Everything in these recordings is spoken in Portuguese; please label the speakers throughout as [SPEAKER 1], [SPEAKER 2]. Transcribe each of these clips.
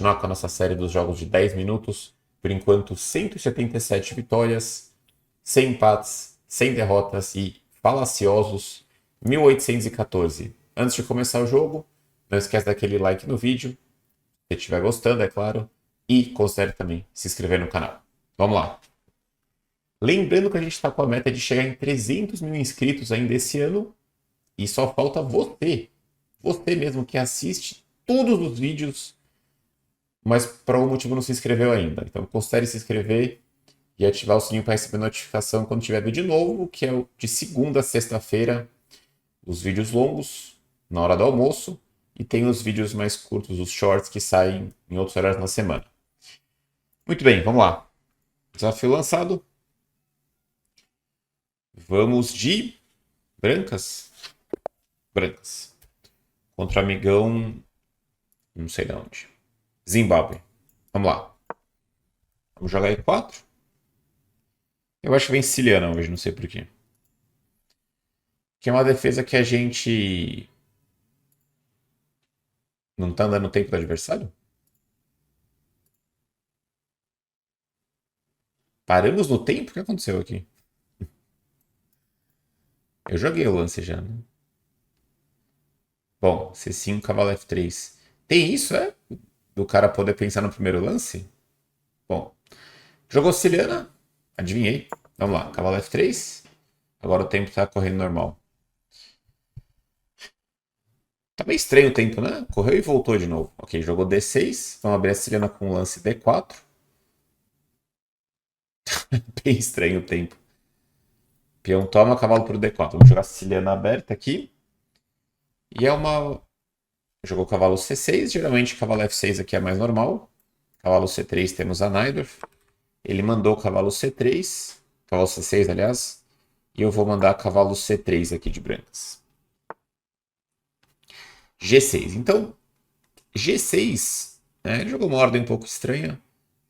[SPEAKER 1] continuar com a nossa série dos jogos de 10 minutos. Por enquanto, 177 vitórias, 100 empates, 100 derrotas e falaciosos 1814. Antes de começar o jogo, não esquece daquele like no vídeo, se estiver gostando, é claro, e considere também se inscrever no canal. Vamos lá! Lembrando que a gente está com a meta de chegar em 300 mil inscritos ainda esse ano, e só falta você mesmo que assiste todos os vídeos, mas por algum motivo não se inscreveu ainda. Então considere se inscrever e ativar o sininho para receber notificação quando tiver vídeo novo, que é o de segunda a sexta-feira, os vídeos longos, na hora do almoço, e tem os vídeos mais curtos, os shorts, que saem em outros horários na semana. Muito bem, vamos lá. Desafio lançado. Vamos de brancas. Brancas. Contra amigão, não sei de onde. Zimbábue. Vamos lá. Vamos jogar E4. Eu acho que vem siciliana hoje, não sei porquê. Que é uma defesa que a gente não tá andando no tempo do adversário? Paramos no tempo? O que aconteceu aqui? Eu joguei o lance já, né? Bom, C5, cavalo F3. Tem isso, é? Do cara poder pensar no primeiro lance? Bom, jogou siciliana? Adivinhei. Vamos lá, cavalo F3. Agora o tempo tá correndo normal. Tá meio estranho o tempo, né? Correu e voltou de novo. Ok, jogou D6. Vamos abrir a siciliana com o lance D4. Bem estranho o tempo. Peão toma, cavalo pro D4. Vamos jogar a siciliana aberta aqui. E é uma... Jogou cavalo C6. Geralmente cavalo F6 aqui é mais normal. Cavalo C3 temos a Najdorf. Ele mandou cavalo C3. Cavalo C6, aliás. E eu vou mandar cavalo C3 aqui de brancas. G6. Então, G6, né, ele jogou uma ordem um pouco estranha,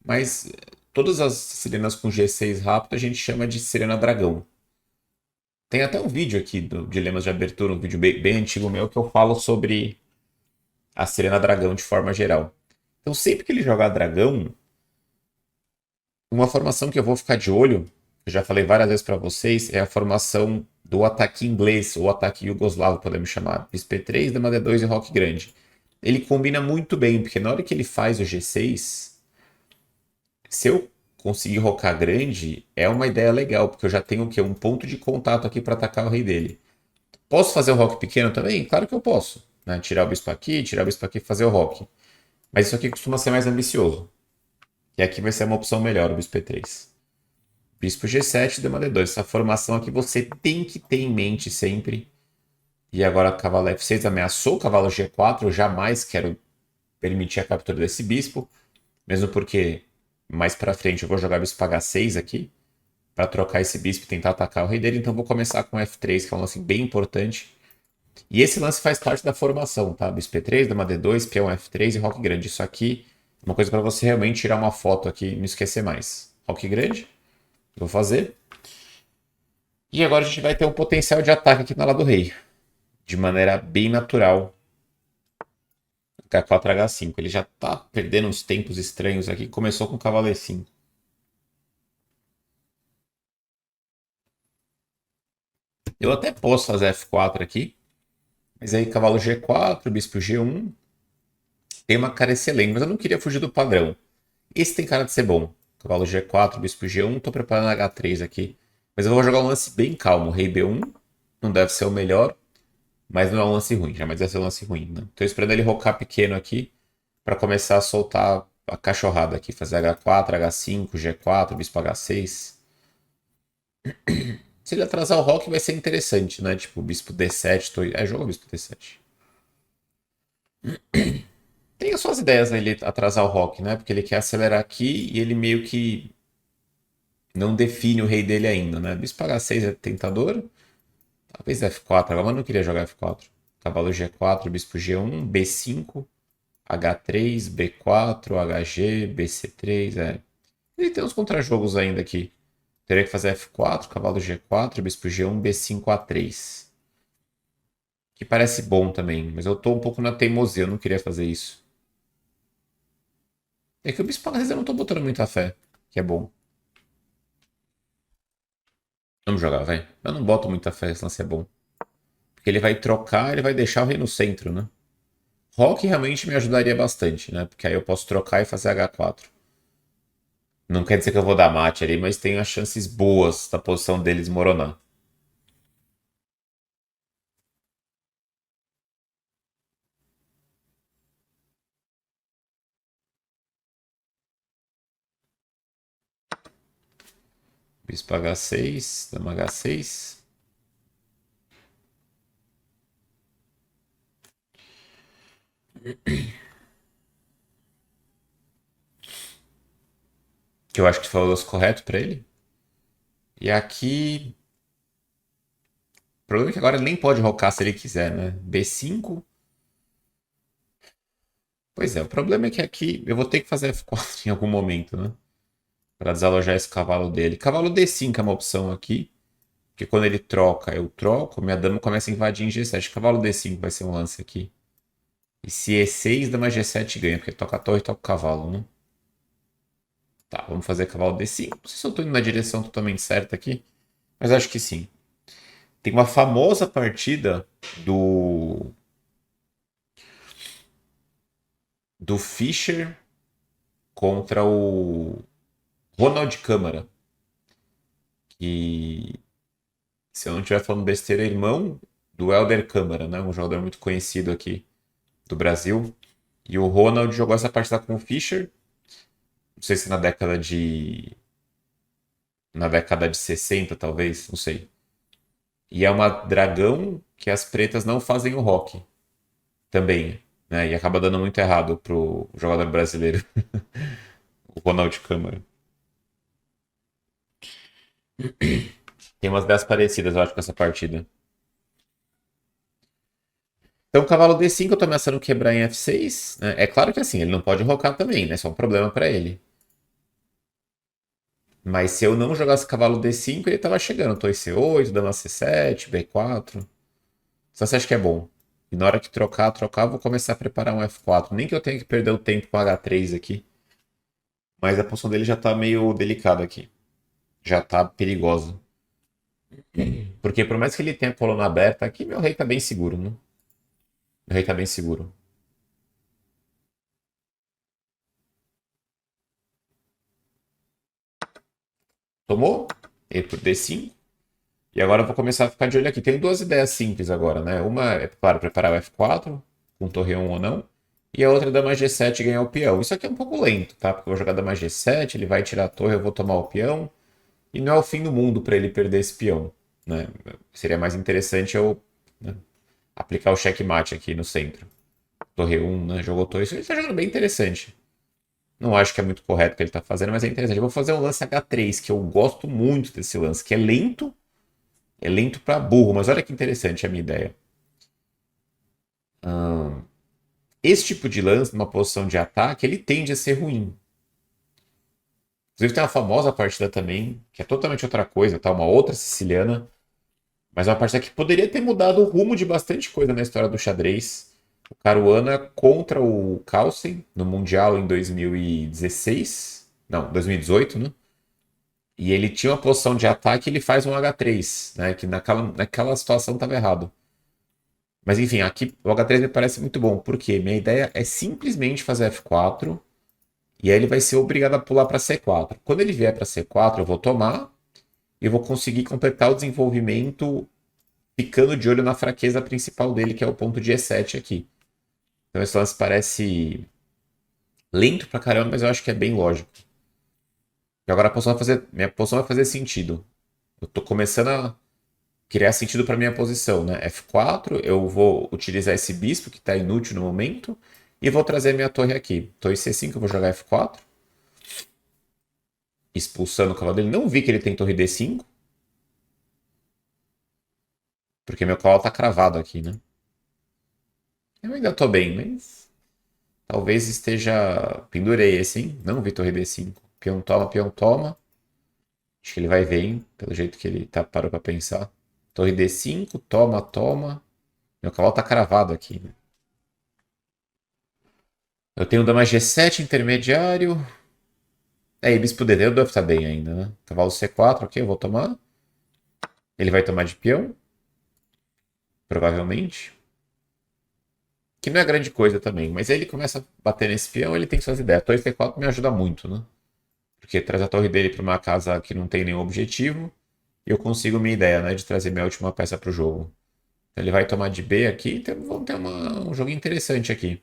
[SPEAKER 1] mas todas as sicilianas com G6 rápido a gente chama de siciliana dragão. Tem até um vídeo aqui do Dilemas de Abertura, um vídeo bem antigo meu, que eu falo sobre a siciliana dragão de forma geral. Então, sempre que ele jogar dragão, uma formação que eu vou ficar de olho, eu já falei várias vezes para vocês, é a formação do ataque inglês, ou ataque iugoslavo, podemos chamar. Bispo E3, Dama D2 e Roque Grande. Ele combina muito bem, porque na hora que ele faz o G6, se eu conseguir rocar grande, é uma ideia legal, porque eu já tenho o quê? Um ponto de contato aqui para atacar o rei dele. Posso fazer o roque pequeno também? Claro que eu posso. Né? Tirar o bispo aqui e fazer o roque. Mas isso aqui costuma ser mais ambicioso. E aqui vai ser uma opção melhor, o bispo E3. Bispo G7, Dama D2. Essa formação aqui você tem que ter em mente sempre. E agora cavalo F6 ameaçou o cavalo G4. Eu jamais quero permitir a captura desse bispo. Mesmo porque mais pra frente eu vou jogar bispo H6 aqui. Para trocar esse bispo e tentar atacar o rei dele. Então vou começar com F3, que é um lance bem importante. E esse lance faz parte da formação, tá? Bispo E3, Dama D2, peão F3 e roque grande. Isso aqui é uma coisa para você realmente tirar uma foto aqui e não esquecer mais. Roque grande. Vou fazer. E agora a gente vai ter um potencial de ataque aqui na lado do rei. De maneira bem natural. H4, H5. Ele já tá perdendo uns tempos estranhos aqui. Começou com cavalo E5. Eu até posso fazer F4 aqui. Mas aí cavalo G4, bispo G1. Tem uma cara excelente, mas eu não queria fugir do padrão. Esse tem cara de ser bom. Cavalo G4, bispo G1. Tô preparando H3 aqui. Mas eu vou jogar um lance bem calmo. Rei B1. Não deve ser o melhor. Mas não é um lance ruim. Jamais vai ser um lance ruim, né? Tô esperando ele rocar pequeno aqui. Para começar a soltar a cachorrada aqui. Fazer H4, H5, G4, bispo H6. Se ele atrasar o rock vai ser interessante, né? Tipo, bispo D7. Joga bispo D7. Tem as suas ideias, né? Ele atrasar o rock, né? Porque ele quer acelerar aqui e ele meio que não define o rei dele ainda, né? Bispo H6 é tentador. Talvez F4. Agora eu não queria jogar F4. Cavalo G4, bispo G1, B5, H3, B4, HG, BC3. Ele tem uns contrajogos ainda aqui. Teria que fazer F4, cavalo G4, bispo G1, B5, A3. Que parece bom também, mas eu tô um pouco na teimosia, eu não queria fazer isso. É que o bispo às vezes eu não tô botando muita fé, que é bom. Vamos jogar, vai. Eu não boto muita fé, esse lance é bom. Porque ele vai trocar, ele vai deixar o rei no centro, né? Rock realmente me ajudaria bastante, né? Porque aí eu posso trocar e fazer H4. Não quer dizer que eu vou dar mate ali, mas tem as chances boas da posição dele desmoronar. Bispo H6, dama H6. Que eu acho que foi o lance correto pra ele. E aqui. O problema é que agora ele nem pode rocar se ele quiser, né? B5. Pois é, o problema é que aqui eu vou ter que fazer F4 em algum momento, né? Pra desalojar esse cavalo dele. Cavalo D5 é uma opção aqui. Porque quando ele troca, eu troco, minha dama começa a invadir em G7. Cavalo D5 vai ser um lance aqui. E se E6, dama G7 ganha, porque toca a torre e toca o cavalo, né? Tá, vamos fazer cavalo D5. Não sei se eu tô indo na direção totalmente certa aqui, mas acho que sim. Tem uma famosa partida do Fischer contra o Ronald Câmara, que, se eu não estiver falando besteira, é irmão do Helder Câmara, né? Um jogador muito conhecido aqui do Brasil. E o Ronald jogou essa partida com o Fischer, não sei se na década de 60, talvez, não sei. E é uma dragão que as pretas não fazem o rock também, né? E acaba dando muito errado pro jogador brasileiro, o Ronald Câmara. Tem umas 10 parecidas, eu acho, com essa partida. Então, cavalo D5 eu tô ameaçando quebrar em F6, né? É claro que assim, ele não pode rocar também, né? Isso é um problema pra ele. Mas se eu não jogasse cavalo D5, ele tava chegando. Torre C8, dama C7, B4. Só você acha que é bom. E na hora que trocar, eu vou começar a preparar um F4. Nem que eu tenha que perder o tempo com H3 aqui. Mas a posição dele já tá meio delicada aqui. Já tá perigosa. Porque por mais que ele tenha a coluna aberta, aqui meu rei tá bem seguro, né? Meu rei tá bem seguro. Tomou? E por D5. E agora eu vou começar a ficar de olho aqui. Tenho duas ideias simples agora, né? Uma é, claro, preparar o F4, com torre 1 ou não. E a outra é dama G7 e ganhar o peão. Isso aqui é um pouco lento, tá? Porque eu vou jogar dama G7, ele vai tirar a torre, eu vou tomar o peão. E não é o fim do mundo para ele perder esse peão, né? Seria mais interessante eu, né, aplicar o checkmate aqui no centro. Torre 1, né? Jogou torre. Isso ele tá jogando bem interessante. Não acho que é muito correto o que ele tá fazendo, mas é interessante. Eu vou fazer um lance H3, que eu gosto muito desse lance, que é lento. É lento para burro, mas olha que interessante a minha ideia. Esse tipo de lance, numa posição de ataque, ele tende a ser ruim. Inclusive tem uma famosa partida também, que é totalmente outra coisa, tá? Uma outra siciliana, mas é uma partida que poderia ter mudado o rumo de bastante coisa na história do xadrez. O Caruana contra o Carlsen no Mundial em 2016. Não, 2018, né? E ele tinha uma posição de ataque e ele faz um H3, né? Que naquela situação estava errado. Mas enfim, aqui o H3 me parece muito bom, porque minha ideia é simplesmente fazer F4 e aí ele vai ser obrigado a pular para C4. Quando ele vier para C4, eu vou tomar e eu vou conseguir completar o desenvolvimento ficando de olho na fraqueza principal dele, que é o ponto de E7 aqui. Então esse lance parece lento pra caramba, mas eu acho que é bem lógico. E agora minha posição vai fazer sentido. Eu tô começando a criar sentido para minha posição, né? F4, eu vou utilizar esse bispo que está inútil no momento e vou trazer minha torre aqui. Torre C5, eu vou jogar F4, expulsando o cavalo dele. Não vi que ele tem torre D5, porque meu cavalo tá cravado aqui, né? Eu ainda tô bem, mas talvez esteja. Pendurei esse, hein? Não vi torre D5. Peão toma, peão toma. Acho que ele vai ver, hein? Pelo jeito que ele parou pra pensar. Torre D5, toma, toma. Meu cavalo tá cravado aqui, né? Eu tenho dama G7 intermediário. É, e bispo D3 deve estar bem ainda, né? Cavalo C4, ok, eu vou tomar. Ele vai tomar de peão. Provavelmente. Que não é grande coisa também. Mas aí ele começa a bater nesse peão, ele tem suas ideias. A torre C4 me ajuda muito, né? Porque traz a torre dele para uma casa que não tem nenhum objetivo. E eu consigo minha ideia, né? De trazer minha última peça para o jogo. Então ele vai tomar de B aqui. Então vamos ter um jogo interessante aqui.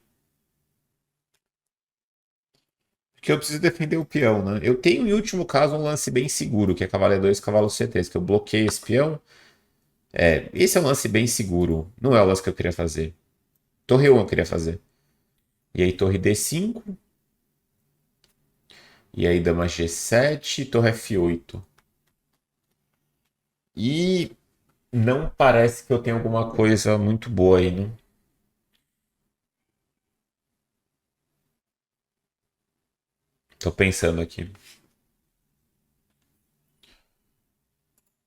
[SPEAKER 1] Porque eu preciso defender o peão, né? Eu tenho, em último caso, um lance bem seguro, que é cavalo E2, cavalo C3, que eu bloqueio esse peão. É, esse é um lance bem seguro. Não é o lance que eu queria fazer. Torre 1 eu queria fazer. E aí torre D5. E aí dama G7, torre F8. E não parece que eu tenho alguma coisa muito boa aí, né? Tô pensando aqui.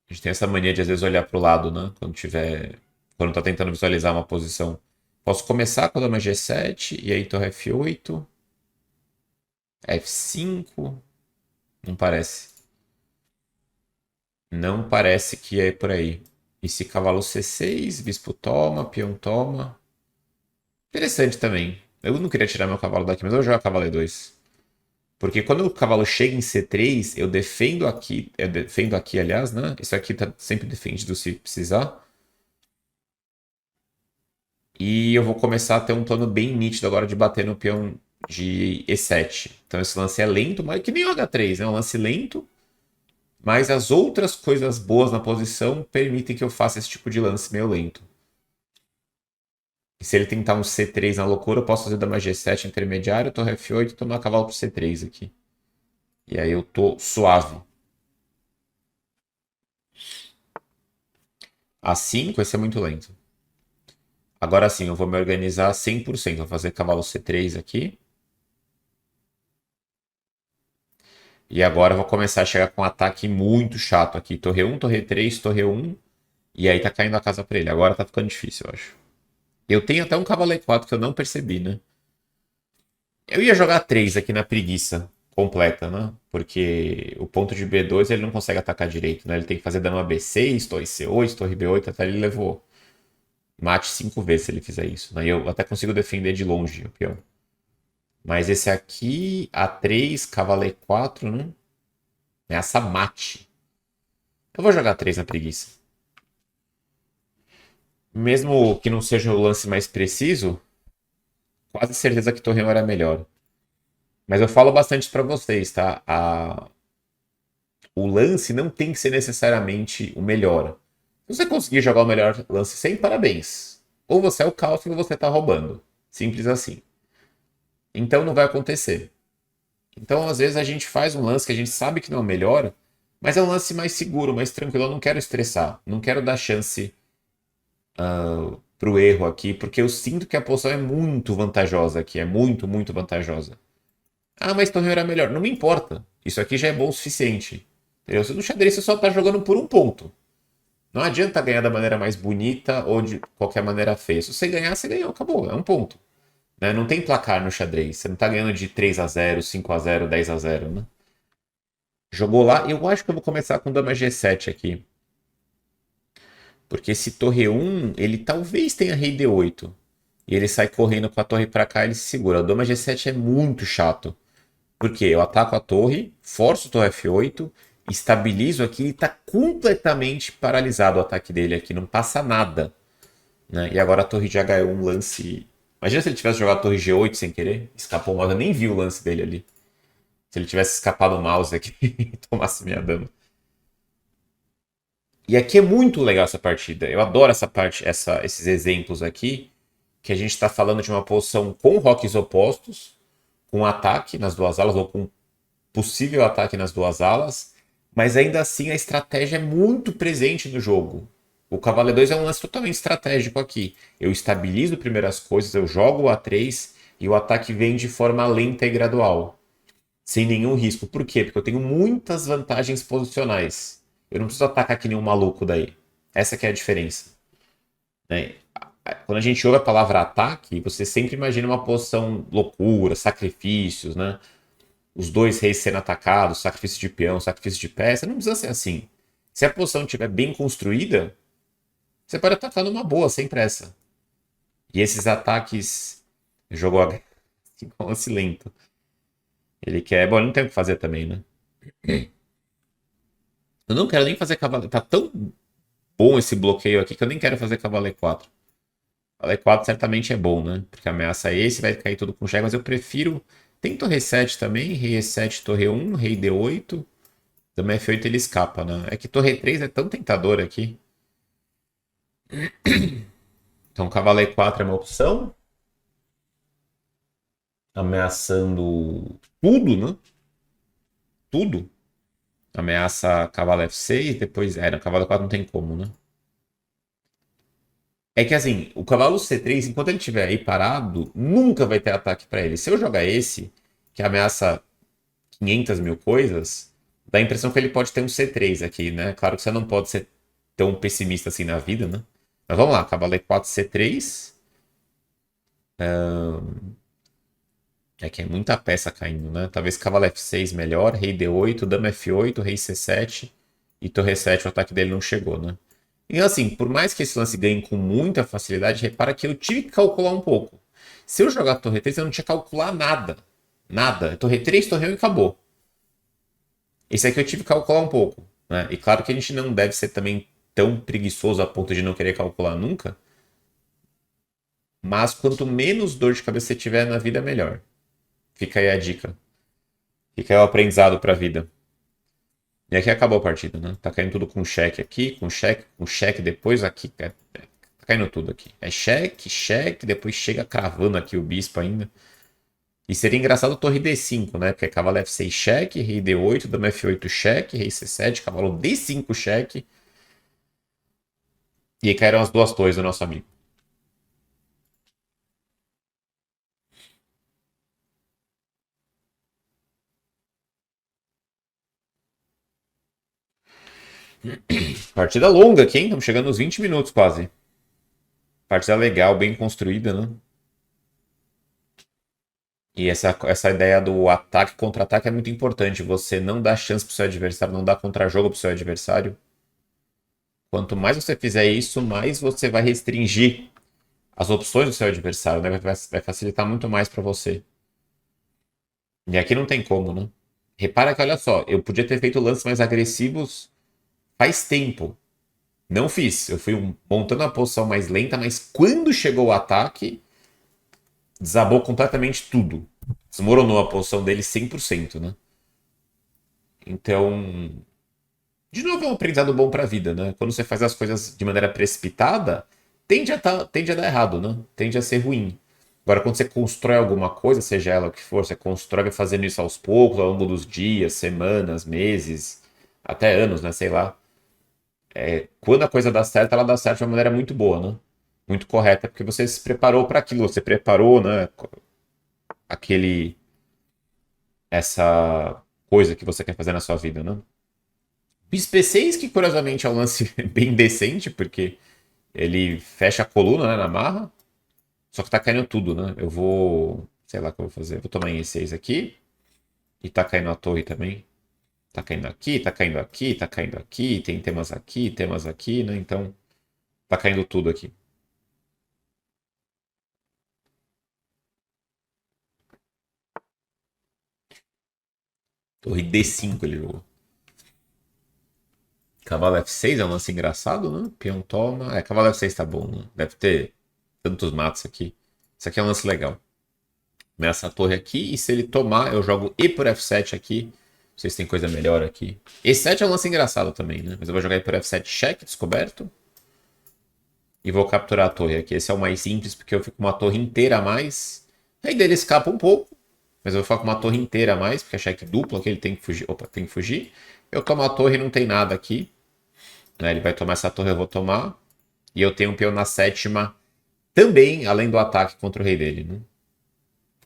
[SPEAKER 1] A gente tem essa mania de às vezes olhar pro lado, né? Quando tiver. Quando tá tentando visualizar uma posição. Posso começar com a dama G7 e aí torre F8. F5. Não parece. Não parece que é por aí. E se cavalo C6, bispo toma, peão toma. Interessante também. Eu não queria tirar meu cavalo daqui, mas eu vou jogar cavalo E2. Porque quando o cavalo chega em C3, eu defendo aqui, aliás, né? Isso aqui tá sempre defendido se precisar. E eu vou começar a ter um plano bem nítido agora de bater no peão de E7. Então esse lance é lento, mas que nem o H3, né? É um lance lento, mas as outras coisas boas na posição permitem que eu faça esse tipo de lance meio lento. E se ele tentar um C3 na loucura, eu posso fazer dama G7 intermediário, torre F8 e tomar cavalo pro C3 aqui. E aí eu tô suave. A5 esse é muito lento. Agora sim, eu vou me organizar 100%. Vou fazer cavalo C3 aqui. E agora eu vou começar a chegar com um ataque muito chato aqui. Torre 1, torre 3, torre 1. E aí tá caindo a casa pra ele. Agora tá ficando difícil, eu acho. Eu tenho até um cavalo E4 que eu não percebi, né? Eu ia jogar 3 aqui na preguiça completa, né? Porque o ponto de B2 ele não consegue atacar direito, né? Ele tem que fazer dama B6, torre C8, torre B8, até ele levou mate 5 vezes se ele fizer isso. Né? E eu até consigo defender de longe o peão. Mas esse aqui, A3, cavalo E4, né? Ameaça mate. Eu vou jogar 3 na preguiça. Mesmo que não seja o lance mais preciso, quase certeza que torre 1 era melhor. Mas eu falo bastante para vocês, tá? O lance não tem que ser necessariamente o melhor. Se você conseguir jogar o melhor lance sem, parabéns. Ou você é o caos ou você tá roubando. Simples assim. Então não vai acontecer. Então, às vezes, a gente faz um lance que a gente sabe que não é o melhor, mas é um lance mais seguro, mais tranquilo. Eu não quero estressar, não quero dar chance pro erro aqui, porque eu sinto que a posição é muito vantajosa aqui, é muito, muito vantajosa. Ah, mas torneio era melhor. Não me importa. Isso aqui já é bom o suficiente. Entendeu? No xadrez você só tá jogando por um ponto. Não adianta ganhar da maneira mais bonita ou de qualquer maneira feia. Se você ganhar, você ganhou, acabou, é um ponto. Né? Não tem placar no xadrez. Você não tá ganhando de 3-0, 5-0, 10-0, né? Jogou lá. Eu acho que eu vou começar com dama G7 aqui. Porque esse torre 1, ele talvez tenha rei D8. E ele sai correndo com a torre pra cá e ele se segura. O dama G7 é muito chato. Porque eu ataco a torre, forço o torre F8, estabilizo aqui e tá completamente paralisado o ataque dele aqui. Não passa nada. Né? E agora a torre de H1 lance. Imagina se ele tivesse jogado a torre G8 sem querer. Escapou o mouse. Eu nem vi o lance dele ali. Se ele tivesse escapado o mouse aqui e tomasse minha dama. E aqui é muito legal essa partida. Eu adoro essa parte, esses exemplos aqui, que a gente está falando de uma posição com rocks opostos, com ataque nas duas alas, ou com possível ataque nas duas alas, mas ainda assim a estratégia é muito presente no jogo. O cavalo E2 é um lance totalmente estratégico aqui. Eu estabilizo primeiras coisas, eu jogo o A3 e o ataque vem de forma lenta e gradual, sem nenhum risco. Por quê? Porque eu tenho muitas vantagens posicionais. Eu não preciso atacar que nem um maluco daí. Essa que é a diferença. Né? Quando a gente ouve a palavra ataque, você sempre imagina uma posição loucura, sacrifícios, né? Os dois reis sendo atacados, sacrifício de peão, sacrifício de peça. Não precisa ser assim. Se a posição estiver bem construída, você pode atacar numa boa, sem pressa. E esses ataques. Jogou com lance lento. Ele quer. Bom, ele não tem o que fazer também, né? Eu não quero nem fazer cavalo. Tá tão bom esse bloqueio aqui que eu nem quero fazer cavalo E4. Cavalo E4 certamente é bom, né? Porque ameaça esse, vai cair tudo com cheque, mas eu prefiro. Tem torre 7 também, rei E7, torre 1, rei D8. Dama F8 ele escapa, né? É que torre 3 é tão tentador aqui. Então cavalo E4 é uma opção. Ameaçando tudo, né? Tudo. Ameaça cavalo F6, depois. É, no cavalo E4 não tem como, né? É que assim, o cavalo C3, enquanto ele estiver aí parado, nunca vai ter ataque pra ele. Se eu jogar esse, que ameaça 500 mil coisas, dá a impressão que ele pode ter um C3 aqui, né? Claro que você não pode ser tão pessimista assim na vida, né? Mas vamos lá, cavalo E4, C3. É que é muita peça caindo, né? Talvez cavalo F6 melhor, rei D8, dama F8, rei C7 e torre 7, o ataque dele não chegou, né? E assim, por mais que esse lance ganhe com muita facilidade, repara que eu tive que calcular um pouco. Se eu jogar torre 3, eu não tinha que calcular nada. Nada. Torre 3, torre 1 e acabou. Esse aqui eu tive que calcular um pouco, né? E claro que a gente não deve ser também tão preguiçoso a ponto de não querer calcular nunca. Mas quanto menos dor de cabeça você tiver na vida, melhor. Fica aí a dica. Fica aí o aprendizado pra vida. E aqui acabou a partida, né? Tá caindo tudo com cheque aqui, com cheque depois aqui. Tá caindo tudo aqui. É cheque, cheque, depois chega cravando aqui o bispo ainda. E seria engraçado torre D5, né? Porque cavalo F6 cheque, rei D8, dama F8 cheque, rei C7, cavalo D5 cheque. E aí caíram as duas torres do nosso amigo. Partida longa aqui, hein? Estamos chegando nos 20 minutos quase. Partida legal, bem construída, né? E essa ideia do ataque contra-ataque é muito importante. Você não dá chance pro seu adversário, não dá contra-jogo pro seu adversário. Quanto mais você fizer isso, mais você vai restringir as opções do seu adversário, né? Vai facilitar muito mais para você. E aqui não tem como, né? Repara que, olha só, eu podia ter feito lances mais agressivos faz tempo. Não fiz. Eu fui montando a posição mais lenta, mas quando chegou o ataque, desabou completamente tudo. Desmoronou a posição dele 100%, né? Então, de novo, é um aprendizado bom para a vida, né? Quando você faz as coisas de maneira precipitada, tende a dar errado, né? Tende a ser ruim. Agora, quando você constrói alguma coisa, seja ela o que for, você constrói vai fazendo isso aos poucos, ao longo dos dias, semanas, meses, até anos, né? Sei lá. Quando a coisa dá certo, ela dá certo de uma maneira muito boa, né? Muito correta, porque você se preparou para aquilo, você preparou, né? Aquele, essa coisa que você quer fazer na sua vida, né? Bispo E6, que curiosamente é um lance bem decente, porque ele fecha a coluna, né, na marra. Só que tá caindo tudo, né? Eu vou. Sei lá o que eu vou fazer. Vou tomar em E6 aqui. E tá caindo a torre também. Tá caindo aqui, tá caindo aqui, tá caindo aqui. Tem temas aqui, né? Então, tá caindo tudo aqui. Torre D5 ele jogou. Cavalo F6 é um lance engraçado, né? Peão toma. É, cavalo F6 tá bom, né? Deve ter tantos matos aqui. Isso aqui é um lance legal. Nessa torre aqui. E se ele tomar, eu jogo E por F7 aqui. Não sei se tem coisa melhor aqui. E7 é um lance engraçado também, né? Mas eu vou jogar E por F7 cheque, descoberto. E vou capturar a torre aqui. Esse é o mais simples, porque eu fico com uma torre inteira a mais. Aí dele escapa um pouco. Mas eu vou ficar com uma torre inteira a mais, porque é cheque duplo aqui, ele tem que fugir. Opa, tem que fugir. Eu tomo a torre e não tem nada aqui. Né? Ele vai tomar essa torre, eu vou tomar. E eu tenho um peão na sétima também, além do ataque contra o rei dele. Né?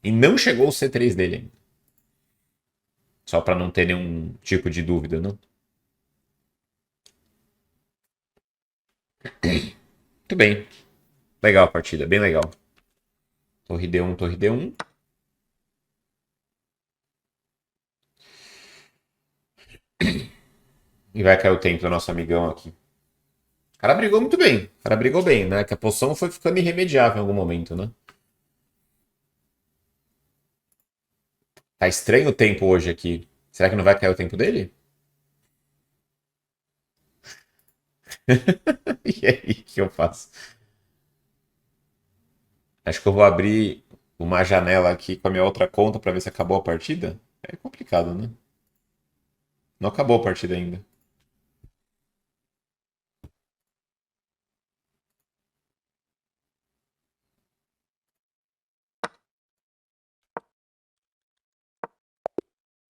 [SPEAKER 1] E não chegou o C3 dele ainda. Só para não ter nenhum tipo de dúvida, né? Muito bem. Legal a partida, bem legal. Torre D1, torre D1. E vai cair o tempo do nosso amigão aqui. O cara brigou muito bem. O cara brigou bem, né? Que a posição foi ficando irremediável em algum momento, né? Tá estranho o tempo hoje aqui. Será que não vai cair o tempo dele? E aí, o que eu faço? Acho que eu vou abrir uma janela aqui com a minha outra conta pra ver se acabou a partida. É complicado, né? Não acabou a partida ainda.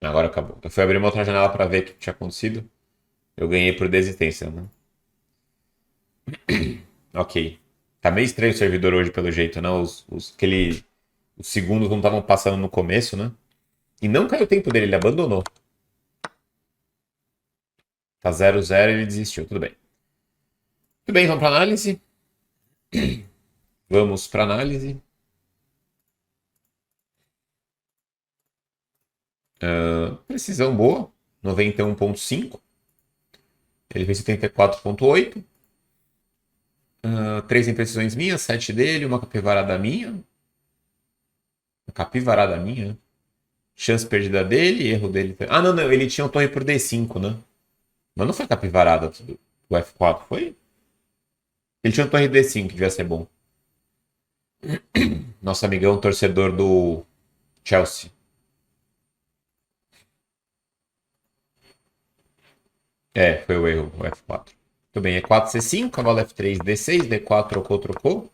[SPEAKER 1] Agora acabou. Eu fui abrir uma outra janela pra ver o que tinha acontecido. Eu ganhei por desistência, né? Ok. Tá meio estranho o servidor hoje, pelo jeito, né? Os segundos não estavam passando no começo, né? E não caiu o tempo dele, ele abandonou. Tá 0-0 e ele desistiu. Tudo bem. Tudo bem, vamos pra análise? Vamos pra análise. Precisão boa. 91,5. Ele fez 74,8. Três imprecisões minhas, 7 dele, uma capivarada minha. Uma capivarada minha? Chance perdida dele, erro dele. Ah, não, não. Ele tinha um torre por D5, né? Mas não foi capivarada do F4, foi? Ele tinha um torre D5, que devia ser bom. Nosso amigão torcedor do Chelsea. É, foi o erro, o F4. Tudo bem, E4, C5, cavalo F3, D6, D4, trocou, trocou.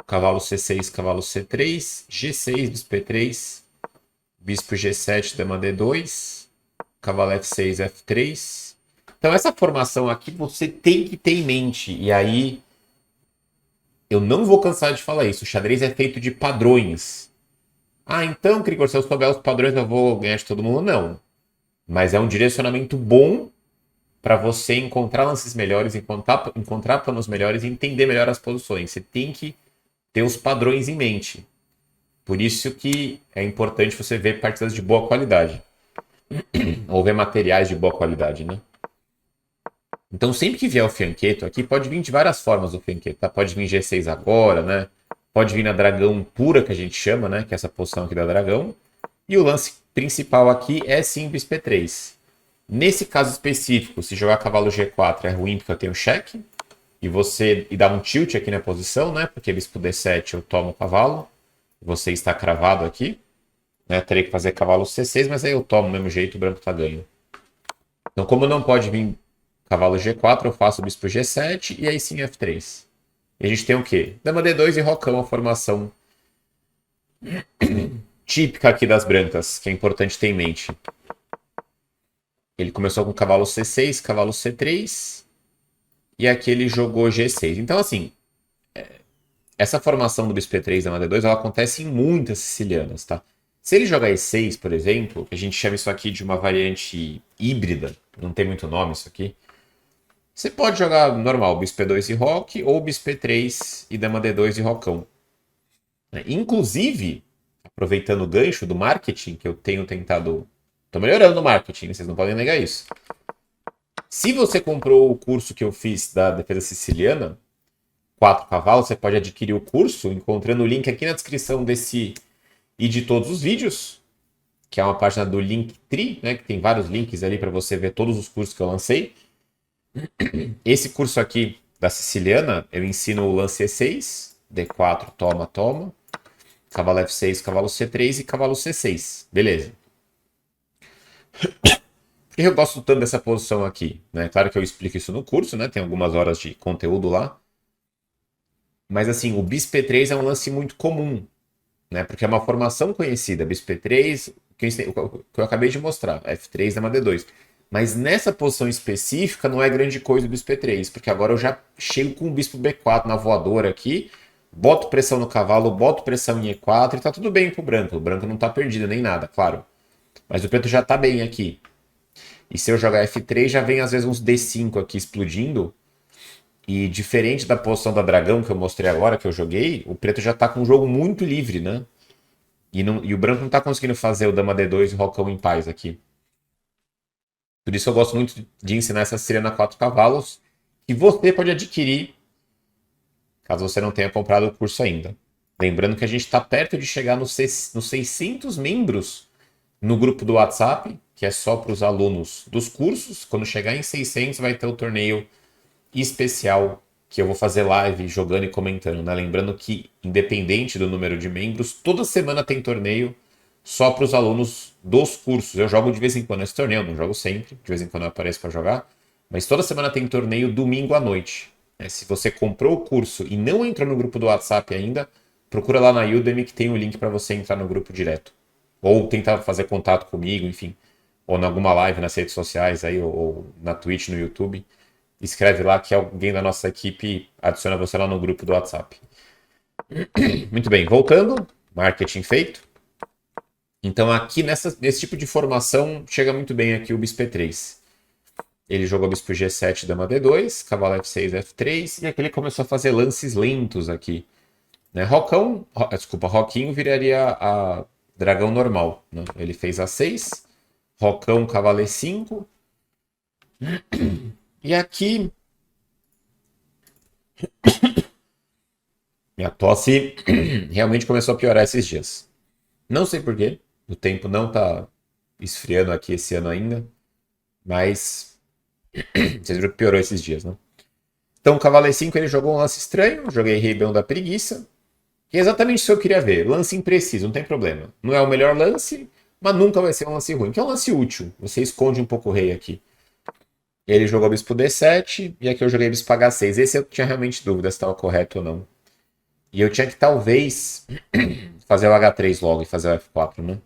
[SPEAKER 1] Cavalo C6, cavalo C3, G6, bispo E3, bispo G7, dama D2, cavalo F6, F3. Então essa formação aqui você tem que ter em mente. E aí, eu não vou cansar de falar isso. O xadrez é feito de padrões. Ah, então, Krigor, se eu souber os padrões eu vou ganhar de todo mundo? Não. Mas é um direcionamento bom para você encontrar lances melhores, encontrar planos melhores e entender melhor as posições. Você tem que ter os padrões em mente. Por isso que é importante você ver partidas de boa qualidade. Ou ver materiais de boa qualidade, né? Então, sempre que vier o fianqueto aqui, pode vir de várias formas o fianqueto, tá? Pode vir G6 agora, né? Pode vir na dragão pura, que a gente chama, né? Que é essa posição aqui da dragão. E o lance principal aqui é sim bispo E3. Nesse caso específico, se jogar cavalo G4 é ruim porque eu tenho cheque. E dá um tilt aqui na posição, né? Porque bispo D7 eu tomo o cavalo. Você está cravado aqui. Né? Terei que fazer cavalo C6, mas aí eu tomo do mesmo jeito, o branco tá ganho. Então, como não pode vir cavalo G4, eu faço bispo G7 e aí sim F3. E a gente tem o quê? Dama D2 e rocão, a formação típica aqui das brancas, que é importante ter em mente. Ele começou com cavalo C6, cavalo C3, e aqui ele jogou G6. Então, assim, essa formação do bispo E3 da D2, ela acontece em muitas sicilianas, tá? Se ele jogar E6, por exemplo, a gente chama isso aqui de uma variante híbrida, não tem muito nome isso aqui. Você pode jogar normal, bispo E2 e roque, ou bispo E3 e dama D2 e rocão. Inclusive, aproveitando o gancho do marketing, que eu tenho tentado... Tô melhorando o marketing, vocês não podem negar isso. Se você comprou o curso que eu fiz da defesa siciliana, 4 cavalos, você pode adquirir o curso encontrando o link aqui na descrição desse e de todos os vídeos, que é uma página do Linktree, né, que tem vários links ali para você ver todos os cursos que eu lancei. Esse curso aqui da siciliana, eu ensino o lance E6, D4, toma, toma, cavalo F6, cavalo C3 e cavalo C6. Beleza. Por que eu gosto tanto dessa posição aqui? Né? Claro que eu explico isso no curso, né? Tem algumas horas de conteúdo lá. Mas assim, o bispo E3 é um lance muito comum, né? Porque é uma formação conhecida. Bispo E3, que eu acabei de mostrar, F3, dama D2. Mas nessa posição específica não é grande coisa o bispo E3, porque agora eu já chego com o bispo B4 na voadora aqui, boto pressão no cavalo, boto pressão em E4 e tá tudo bem pro branco. O branco não tá perdido nem nada, claro. Mas o preto já tá bem aqui. E se eu jogar F3, já vem às vezes uns D5 aqui explodindo. E diferente da posição da dragão que eu mostrei agora, que eu joguei, o preto já tá com um jogo muito livre, né? E o branco não tá conseguindo fazer o dama D2 e o rocão em paz aqui. Por isso eu gosto muito de ensinar essa Sirena 4 cavalos, que você pode adquirir, caso você não tenha comprado o curso ainda. Lembrando que a gente está perto de chegar nos 600 membros no grupo do WhatsApp, que é só para os alunos dos cursos. Quando chegar em 600 vai ter o torneio especial que eu vou fazer live jogando e comentando, né? Lembrando que, independente do número de membros, toda semana tem torneio só para os alunos dos cursos. Eu jogo de vez em quando esse torneio, não jogo sempre, de vez em quando eu apareço para jogar, mas toda semana tem torneio domingo à noite. Se você comprou o curso e não entrou no grupo do WhatsApp ainda, procura lá na Udemy que tem o link para você entrar no grupo direto. Ou tentar fazer contato comigo, enfim. Ou em alguma live nas redes sociais aí, ou na Twitch, no YouTube. Escreve lá que alguém da nossa equipe adiciona você lá no grupo do WhatsApp. Muito bem, voltando. Marketing feito. Então aqui nesse tipo de formação chega muito bem aqui o bispo E3. Ele jogou bispo G7, dama D2, cavalo F6, F3, e aqui ele começou a fazer lances lentos aqui. Né? Roquinho viraria a dragão normal. Né? Ele fez A6, rocão, cavalo E5. E aqui minha tosse realmente começou a piorar esses dias. Não sei porquê, o tempo não tá esfriando aqui esse ano ainda, mas vocês viram que piorou esses dias, né? Então, o cavalo E5 ele jogou um lance estranho, joguei Rei-Leão da Preguiça, que é exatamente isso que eu queria ver. Lance impreciso, não tem problema. Não é o melhor lance, mas nunca vai ser um lance ruim, que é um lance útil. Você esconde um pouco o rei aqui. Ele jogou bispo D7 e aqui eu joguei bispo H6. Esse eu tinha realmente dúvida se estava correto ou não. E eu tinha que talvez fazer o H3 logo e fazer o F4, né?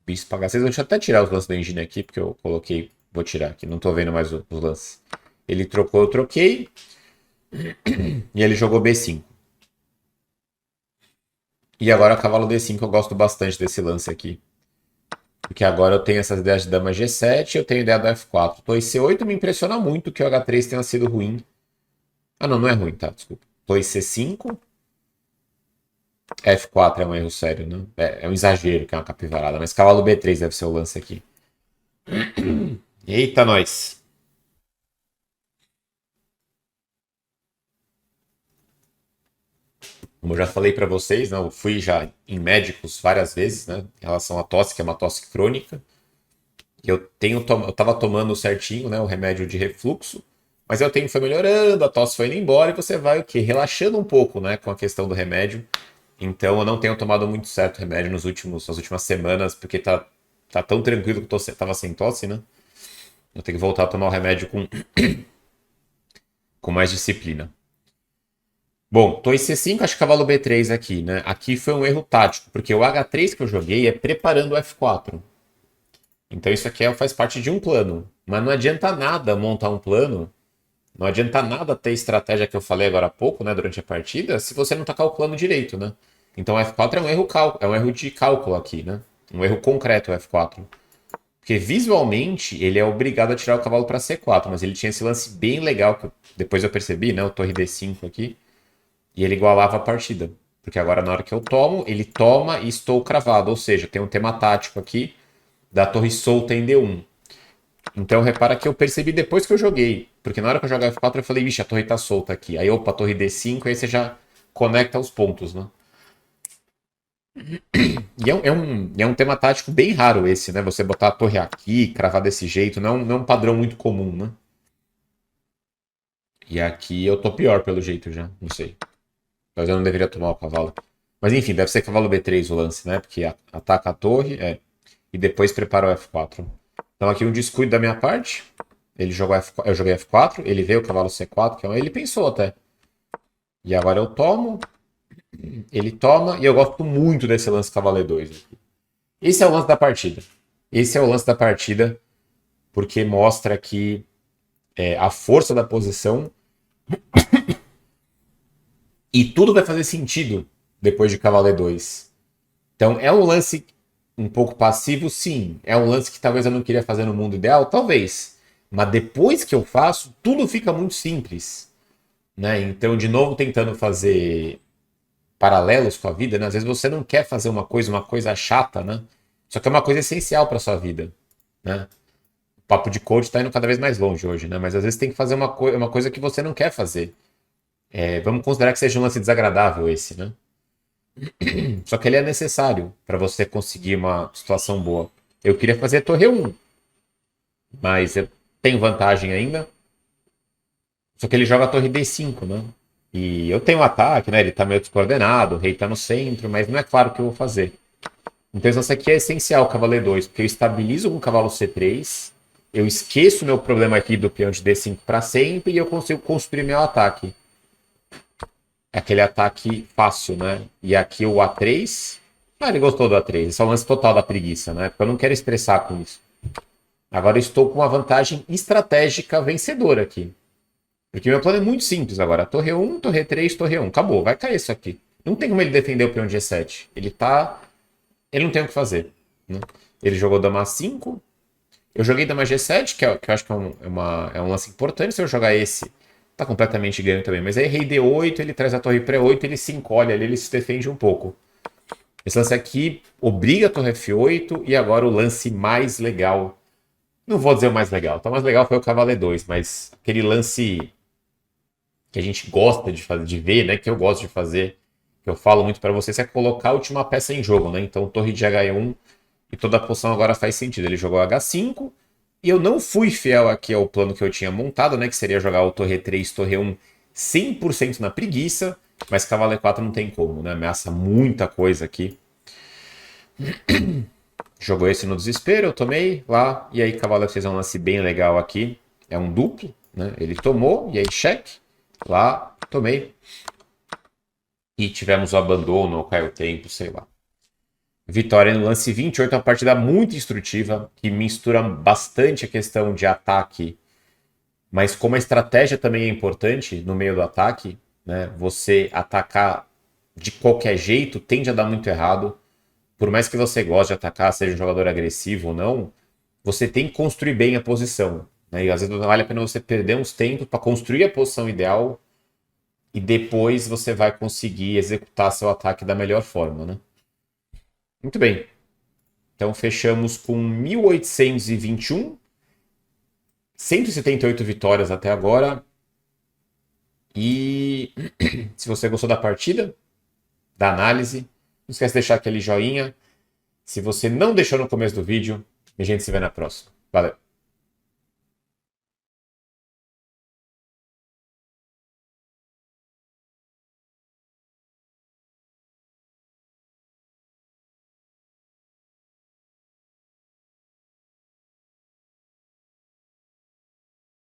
[SPEAKER 1] Bispo H6. Deixa eu até tirar os lances da engine aqui, porque eu coloquei. Vou tirar aqui, não tô vendo mais os lances. Ele trocou, eu troquei. E ele jogou B5. E agora cavalo D5 eu gosto bastante desse lance aqui. Porque agora eu tenho essas ideias de dama G7 e eu tenho ideia do F4. Torre C8 me impressiona muito que o H3 tenha sido ruim. Ah, não, não é ruim, tá? Desculpa. Torre C5. F4 é um erro sério, né? É um exagero, que é uma capivarada. Mas cavalo B3 deve ser o lance aqui. Eita, nós! Como eu já falei para vocês, né, eu fui já em médicos várias vezes, né, em relação à tosse, que é uma tosse crônica. Eu estava tomando certinho, né, o remédio de refluxo, mas eu tenho foi melhorando, a tosse foi indo embora e você vai o quê? Relaxando um pouco, né, com a questão do remédio. Então eu não tenho tomado muito certo o remédio nas últimas semanas, porque tá tão tranquilo que tava sem tosse, né? Eu tenho que voltar a tomar o remédio com mais disciplina. Bom, torre C5, acho que cavalo B3 aqui, né? Aqui foi um erro tático, porque o H3 que eu joguei é preparando o F4. Então isso aqui faz parte de um plano. Mas não adianta nada montar um plano, não adianta nada ter estratégia que eu falei agora há pouco, né, durante a partida, se você não tá calculando direito, né? Então o F4 é um erro de cálculo aqui, né? Um erro concreto o F4. Porque visualmente ele é obrigado a tirar o cavalo para C4, mas ele tinha esse lance bem legal que depois eu percebi, né? O torre D5 aqui. E ele igualava a partida. Porque agora, na hora que eu tomo, ele toma e estou cravado. Ou seja, tem um tema tático aqui da torre solta em D1. Então, repara que eu percebi depois que eu joguei. Porque na hora que eu jogo F4, eu falei, vixe, a torre tá solta aqui. Aí, opa, torre D5, aí você já conecta os pontos, né? E é um tema tático bem raro esse, né? Você botar a torre aqui, cravar desse jeito, não é um padrão muito comum, né? E aqui eu tô pior pelo jeito já, não sei. Mas eu não deveria tomar o cavalo. Mas enfim, deve ser cavalo B3 o lance, né? Porque ataca a torre, e depois prepara o F4. Então aqui um descuido da minha parte. Ele jogou F4, eu joguei F4, ele veio o cavalo C4, ele pensou até. E agora eu tomo, ele toma, e eu gosto muito desse lance cavalo E2. Esse é o lance da partida. Esse é o lance da partida, porque mostra que a força da posição e tudo vai fazer sentido depois de cavalo E2. Então é um lance um pouco passivo, sim. É um lance que talvez eu não queria fazer no mundo ideal, talvez. Mas depois que eu faço, tudo fica muito simples, né? Então, de novo, tentando fazer paralelos com a vida, né? Às vezes você não quer fazer uma coisa chata, né? Só que é uma coisa essencial para sua vida, né? O papo de coach está indo cada vez mais longe hoje, né? Mas às vezes tem que fazer uma coisa que você não quer fazer. Vamos considerar que seja um lance desagradável esse, né? Só que ele é necessário para você conseguir uma situação boa. Eu queria fazer a torre 1, mas eu tenho vantagem ainda. Só que ele joga a torre D5, né? E eu tenho um ataque, né? Ele tá meio descoordenado, o rei tá no centro, mas não é claro o que eu vou fazer. Então isso aqui é essencial, cavaleiro 2, porque eu estabilizo com o cavalo C3, eu esqueço o meu problema aqui do peão de D5 para sempre e eu consigo construir meu ataque. Aquele ataque fácil, né? E aqui o A3. Ah, ele gostou do A3. Esse é o lance total da preguiça, né? Porque eu não quero estressar com isso. Agora eu estou com uma vantagem estratégica vencedora aqui. Porque meu plano é muito simples agora. Torre 1, torre 3, torre 1. Acabou, vai cair isso aqui. Não tem como ele defender o peão de G7. Ele tá. Ele não tem o que fazer. Né? Ele jogou dama 5. Eu joguei dama G7, que eu acho que é um lance importante. Se eu jogar esse, tá completamente ganho também. Mas aí rei D8, ele traz a torre para 8, ele se encolhe ali, ele se defende um pouco. Esse lance aqui obriga a torre F8 e agora o lance mais legal. Não vou dizer o mais legal. Então, o mais legal foi o cavalo E2, mas aquele lance que a gente gosta de fazer, de ver, né? Que eu gosto de fazer, que eu falo muito para vocês, é colocar a última peça em jogo, né? Então, torre de H1 e toda a posição agora faz sentido. Ele jogou H5 e eu não fui fiel aqui ao plano que eu tinha montado, né? Que seria jogar o torre 3, torre 1 100% na preguiça, mas cavalo E4 não tem como, né? Ameaça muita coisa aqui. Jogou esse no desespero, eu tomei lá, e aí cavalo fez um lance bem legal aqui. É um duplo, né? Ele tomou, e aí cheque. Lá, tomei. E tivemos o abandono, ou caiu o tempo, sei lá. Vitória no lance 28, uma partida muito instrutiva, que mistura bastante a questão de ataque, mas como a estratégia também é importante no meio do ataque, né? Você atacar de qualquer jeito tende a dar muito errado. Por mais que você goste de atacar, seja um jogador agressivo ou não, você tem que construir bem a posição. Né? E às vezes não vale a pena você perder uns tempos para construir a posição ideal e depois você vai conseguir executar seu ataque da melhor forma. Né? Muito bem. Então fechamos com 1821, 178 vitórias até agora. E se você gostou da partida, da análise, não esquece de deixar aquele joinha. Se você não deixou no começo do vídeo, a gente se vê na próxima. Valeu!